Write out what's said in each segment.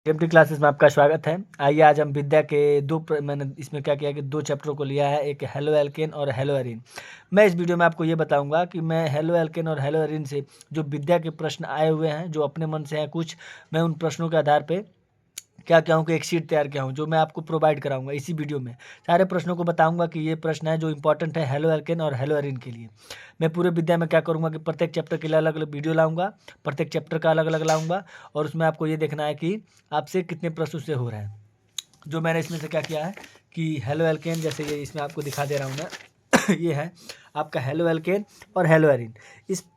TMT classes में आपका स्वागत है। आइए आज हम विद्या के मैंने इसमें क्या किया कि 2 चैप्टरों को लिया है, एक हेलो एल्केन और हेलो एरीन। मैं इस वीडियो में आपको ये बताऊंगा कि मैं हेलो एल्केन और हेलो एरीन से जो विद्या के प्रश्न आए हुए हैं, जो अपने मन से हैं कुछ, मैं उन प्रश्नों के आधार पे क्या किया हूँ कि एक शीट तैयार किया हूँ, जो मैं आपको प्रोवाइड कराऊंगा इसी वीडियो में। सारे प्रश्नों को बताऊंगा कि ये प्रश्न है जो इंपॉर्टेंट है हेलो एल्केन और हेलो एरीन के लिए। मैं पूरे विद्या में क्या करूँगा कि प्रत्येक चैप्टर के लिए अलग अलग वीडियो लाऊंगा, प्रत्येक चैप्टर का अलग अलग लाऊंगा, और उसमें आपको ये देखना है कि आपसे कितने प्रश्न उससे हो रहे हैं। जो मैंने इसमें से क्या किया है कि हेलो एल्केन, जैसे ये इसमें आपको दिखा दे रहा हूँ मैं ये है आपका हेलो एल्केन और हेलो एरीन।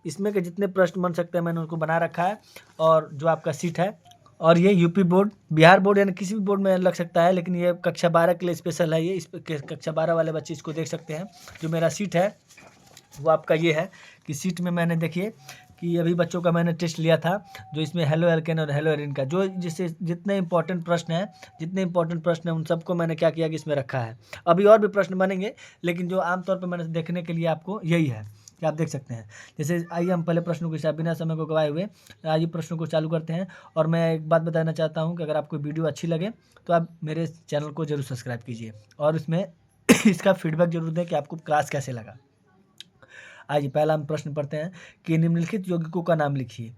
इसमें के जितने प्रश्न बन सकते हैं मैंने उनको बना रखा है, और जो आपका सीट है, और ये यूपी बोर्ड, बिहार बोर्ड यानी किसी भी बोर्ड में लग सकता है, लेकिन ये कक्षा 12 के लिए स्पेशल है। ये इस कक्षा 12 वाले बच्चे इसको देख सकते हैं। जो मेरा सीट है वो आपका ये है कि सीट में मैंने देखिए कि अभी बच्चों का मैंने टेस्ट लिया था, जो इसमें हेलो एल्केन और हेलो एरीन का जो जिससे जितने इंपॉर्टेंट प्रश्न हैं उन सबको मैंने क्या किया कि इसमें रखा है। अभी और भी प्रश्न बनेंगे, लेकिन जो आमतौर पर मैंने देखने के लिए आपको यही है कि आप देख सकते हैं। जैसे आइए हम पहले प्रश्नों के साथ बिना समय को गवाए हुए आइए प्रश्नों को चालू करते हैं। और मैं एक बात बताना चाहता हूँ कि अगर आपको वीडियो अच्छी लगे तो आप मेरे चैनल को जरूर सब्सक्राइब कीजिए, और इसमें इसका फीडबैक जरूर दें कि आपको क्लास कैसे लगा। आइए पहला हम प्रश्न पढ़ते हैं कि निम्नलिखित यौगिकों का नाम लिखिए।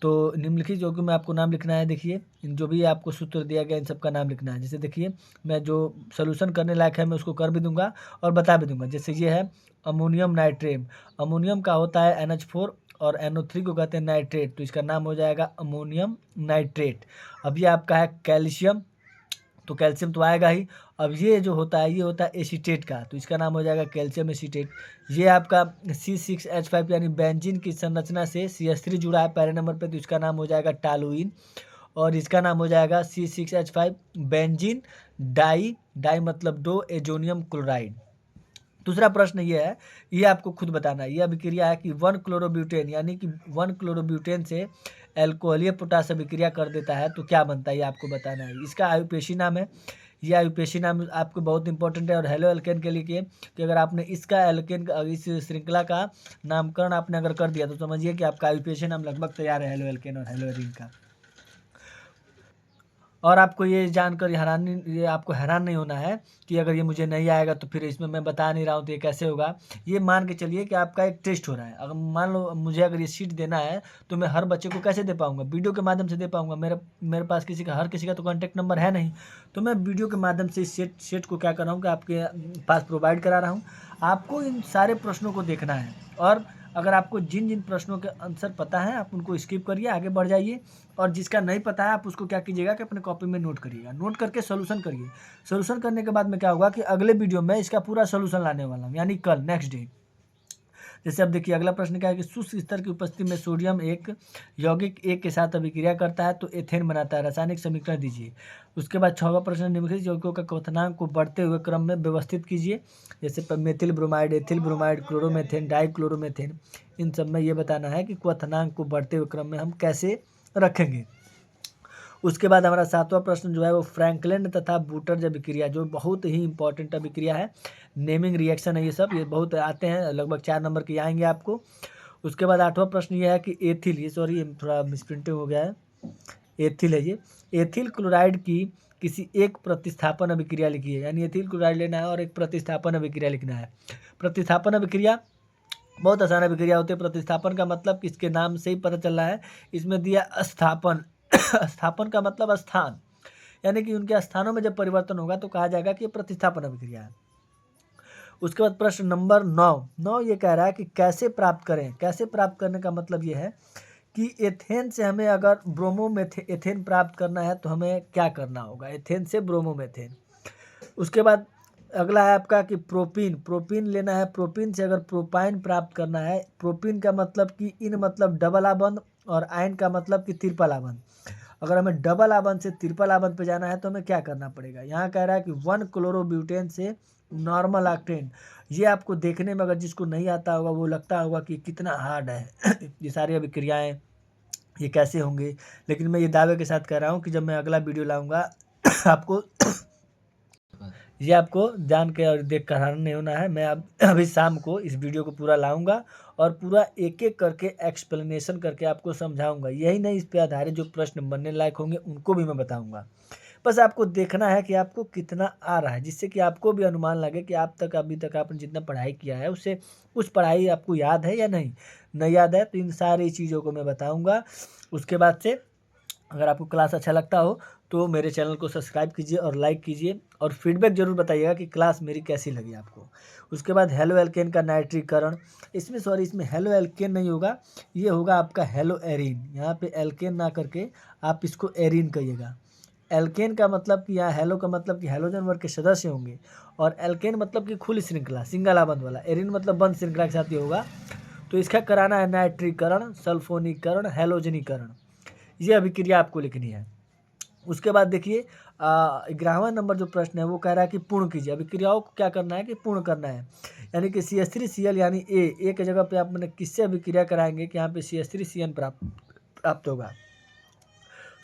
तो निम्नलिखित यौगिकों में आपको नाम लिखना है। देखिए इन जो भी आपको सूत्र दिया गया इन सब का नाम लिखना है। जैसे देखिए मैं जो सोल्यूशन करने लायक है मैं उसको कर भी दूंगा और बता भी दूंगा। जैसे ये है अमोनियम नाइट्रेट। अमोनियम का होता है NH4 और NO3 को कहते हैं नाइट्रेट, तो इसका नाम हो जाएगा अमोनियम नाइट्रेट। अब ये आपका है कैल्शियम, तो कैल्शियम तो आएगा ही। अब ये जो होता है ये होता है एसीटेट का, तो इसका नाम हो जाएगा कैल्शियम एसीटेट। ये आपका C6H5 यानी बेंजीन की संरचना से CH3 जुड़ा है पहले नंबर पे, तो इसका नाम हो जाएगा टालुइन। और इसका नाम हो जाएगा C6H5 बेंजीन डाई, डाई मतलब दो, एजोनियम क्लोराइड। दूसरा प्रश्न ये है, ये आपको खुद बताना है। ये अभिक्रिया है कि 1 क्लोरोब्यूटेन यानी कि 1 क्लोरोब्यूटेन से एल्कोहलीय पोटास अभिक्रिया कर देता है, तो क्या बनता है ये आपको बताना है। इसका आयुपेशी नाम है। ये आयुपेशी नाम आपको बहुत इंपॉर्टेंट है। और हेलो एल्केन के लिए कि अगर आपने इसका एल्केन का इस श्रृंखला का नामकरण आपने अगर कर दिया तो समझिए कि आपका आयुपेशी नाम लगभग तैयार है हेलो एल्केन और हेलो एरीन का। और आपको ये जानकर ये आपको हैरान नहीं होना है कि अगर ये मुझे नहीं आएगा तो फिर इसमें मैं बता नहीं रहा हूँ तो ये कैसे होगा। ये मान के चलिए कि आपका एक टेस्ट हो रहा है। अगर मान लो मुझे अगर ये सीट देना है तो मैं हर बच्चे को कैसे दे पाऊँगा, वीडियो के माध्यम से दे पाऊँगा। मेरे पास हर किसी का तो कॉन्टैक्ट नंबर है नहीं, तो मैं वीडियो के माध्यम से इस सेट को क्या कर रहा हूँ कि आपके पास प्रोवाइड करा रहा हूँ। आपको इन सारे प्रश्नों को देखना है, और अगर आपको जिन जिन प्रश्नों के आंसर पता है आप उनको स्किप करिए, आगे बढ़ जाइए। और जिसका नहीं पता है आप उसको क्या कीजिएगा कि अपने कॉपी में नोट करिएगा, नोट करके सोल्यूशन करिए। सोल्यूशन करने के बाद में क्या होगा कि अगले वीडियो में इसका पूरा सोल्यूशन लाने वाला हूँ, यानी कल नेक्स्ट डे। जैसे अब देखिए अगला प्रश्न क्या है कि शुष्क स्तर की उपस्थिति में सोडियम एक यौगिक एक के साथ अभिक्रिया करता है तो एथेन बनाता है, रासायनिक समीकरण दीजिए। उसके बाद 6वां प्रश्न, निम्नलिखित यौगिकों का क्वथनांक को बढ़ते हुए क्रम में व्यवस्थित कीजिए। जैसे methyl bromide, ethyl bromide, chloromethane, dichloromethane, इन सब में ये बताना है कि क्वथनांक को बढ़ते हुए क्रम में हम कैसे रखेंगे। उसके बाद हमारा 7वां प्रश्न जो है वो फ्रैंकलिन तथा बूटर्ज अभिक्रिया, जो बहुत ही इंपॉर्टेंट अभिक्रिया है, नेमिंग रिएक्शन है। ये बहुत आते हैं, लगभग 4 नंबर के आएंगे आपको। उसके बाद 8वां प्रश्न ये है कि एथिल, ये सॉरी थोड़ा मिसप्रिंटिंग हो गया है, एथिल है ये, एथिल क्लोराइड की किसी एक प्रतिस्थापन अभिक्रिया लिखिए। यानी एथिल क्लोराइड लेना है और एक प्रतिस्थापन अभिक्रिया लिखना है। प्रतिस्थापन अभिक्रिया बहुत आसान अभिक्रिया होती है। प्रतिस्थापन का मतलब कि इसके नाम से ही पता चल रहा है, इसमें दिया स्थापन स्थापन का मतलब स्थान, यानी कि उनके स्थानों में जब परिवर्तन होगा तो कहा जाएगा कि ये प्रतिस्थापन अभिक्रिया है। उसके बाद प्रश्न नंबर 9 ये कह रहा है कि कैसे प्राप्त करें। कैसे प्राप्त करने का मतलब ये है कि एथेन से हमें अगर एथेन प्राप्त करना है तो हमें क्या करना होगा, एथेन से ब्रोमोमेथेन। उसके बाद अगला है आपका कि प्रोपीन लेना है। प्रोपीन से अगर प्रोपाइन प्राप्त करना है, प्रोपीन का मतलब कि इन मतलब डबल आबंध, और आयन का मतलब कि ट्रिपल आबंध। अगर हमें डबल आबंध से ट्रिपल आबंध पे जाना है तो हमें क्या करना पड़ेगा। यहाँ कह रहा है कि 1 क्लोरोब्यूटेन से नॉर्मल ऑक्टेन। ये आपको देखने में अगर जिसको नहीं आता होगा वो लगता होगा कि कितना हार्ड है ये सारी अभिक्रियाएं ये कैसे होंगे, लेकिन मैं ये दावे के साथ कह रहा हूँ कि जब मैं अगला वीडियो लाऊंगा आपको ये आपको जान के और देख कर हैरान नहीं होना है। मैं अब अभी शाम को इस वीडियो को पूरा लाऊंगा और पूरा एक एक करके एक्सप्लेनेशन करके आपको समझाऊंगा। यही नहीं, इस पे आधारित जो प्रश्न बनने लायक होंगे उनको भी मैं बताऊंगा। बस आपको देखना है कि आपको कितना आ रहा है, जिससे कि आपको भी अनुमान लगे कि आप तक अभी तक आपने जितना पढ़ाई किया है उससे कुछ पढ़ाई आपको याद है या नहीं याद है, तो इन सारी चीज़ों को मैं बताऊंगा। उसके बाद से अगर आपको क्लास अच्छा लगता हो तो मेरे चैनल को सब्सक्राइब कीजिए और लाइक कीजिए, और फीडबैक जरूर बताइएगा कि क्लास मेरी कैसी लगी आपको। उसके बाद हेलो एल्केन का नाइट्रीकरण, इसमें हेलो एल्केन नहीं होगा, ये होगा आपका हेलो एरीन। यहाँ पे एल्केन ना करके आप इसको एरीन कहिएगा। एल्केन का मतलब कि यहाँ हेलो का मतलब कि हैलोजन वर्ग के सदस्य होंगे, और एल्केन मतलब कि खुली श्रृंखला सिंगल आबंध वाला, एरीन मतलब बंद श्रृंखला के साथ ही होगा। तो इसका कराना है नाइट्रीकरण, सल्फोनीकरण, हैलोजनीकरण, ये अभिक्रिया आपको लिखनी है। उसके बाद देखिए 11वां नंबर जो प्रश्न है वो कह रहा है कि पूर्ण कीजिए। अभिक्रियाओं को क्या करना है कि पूर्ण करना है, यानी कि CH3Cl यानी ए के जगह पे आप मैंने किससे अभिक्रिया कराएंगे कि यहाँ पे CH3CN प्राप्त होगा।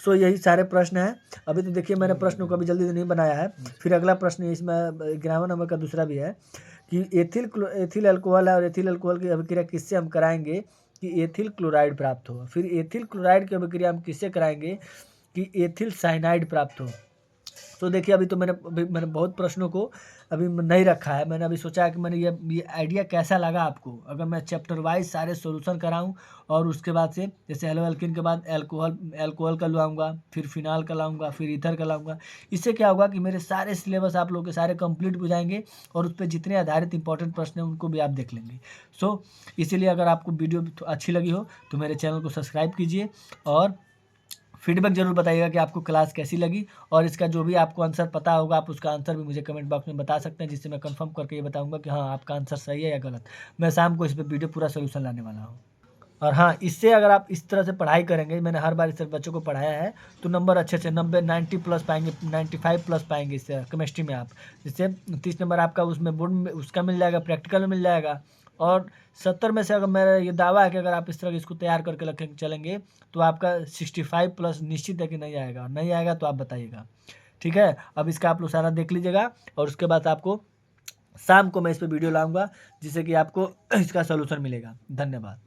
सो यही सारे प्रश्न हैं। अभी तो देखिए मैंने प्रश्नों को अभी जल्दी नहीं बनाया है। फिर अगला प्रश्न इसमें 11वां नंबर का दूसरा भी है कि एथिल अल्कोहल है और एथिल अल्कोहल की अभिक्रिया किससे हम कराएंगे कि एथिल क्लोराइड प्राप्त हो। फिर एथिल क्लोराइड की अभिक्रिया हम किससे कराएंगे कि एथिल साइनाइड प्राप्त हो। तो देखिए अभी तो मैंने बहुत प्रश्नों को अभी नहीं रखा है। मैंने अभी सोचा है कि मैंने ये आइडिया कैसा लगा आपको, अगर मैं चैप्टर वाइज सारे सॉल्यूशन कराऊं और उसके बाद से जैसे हेलो एल्किन के बाद एल्कोहल का लाऊंगा, फिर फिनाल का लाऊंगा, फिर ईथर का लाऊंगा। इससे क्या होगा कि मेरे सारे सिलेबस आप लोगों के सारे कंप्लीट हो जाएंगे और उस पर जितने आधारित इंपॉर्टेंट प्रश्न हैं उनको भी आप देख लेंगे। सो इसीलिए अगर आपको वीडियो अच्छी लगी हो तो मेरे चैनल को सब्सक्राइब कीजिए और फीडबैक जरूर बताइएगा कि आपको क्लास कैसी लगी, और इसका जो भी आपको आंसर पता होगा आप उसका आंसर भी मुझे कमेंट बॉक्स में बता सकते हैं, जिससे मैं कंफर्म करके ये बताऊंगा कि हाँ आपका आंसर सही है या गलत। मैं शाम को इस पर वीडियो पूरा सोल्यूशन लाने वाला हूँ। और हाँ, इससे अगर आप इस तरह से पढ़ाई करेंगे, मैंने हर बार इससे बच्चों को पढ़ाया है, तो नंबर अच्छे 90 प्लस पाएंगे, 95 प्लस पाएंगे इससे केमिस्ट्री में आप। जिससे 30 नंबर आपका उसमें बोर्ड में उसका मिल जाएगा, प्रैक्टिकल में मिल जाएगा। और 70 में से अगर मेरा ये दावा है कि अगर आप इस तरह इसको तैयार करके रखें चलेंगे तो आपका 65 प्लस निश्चित है कि नहीं आएगा तो आप बताइएगा। ठीक है, अब इसका आप लोग सारा देख लीजिएगा और उसके बाद आपको शाम को मैं इस पर वीडियो लाऊंगा जिससे कि आपको इसका सोल्यूशन मिलेगा। धन्यवाद।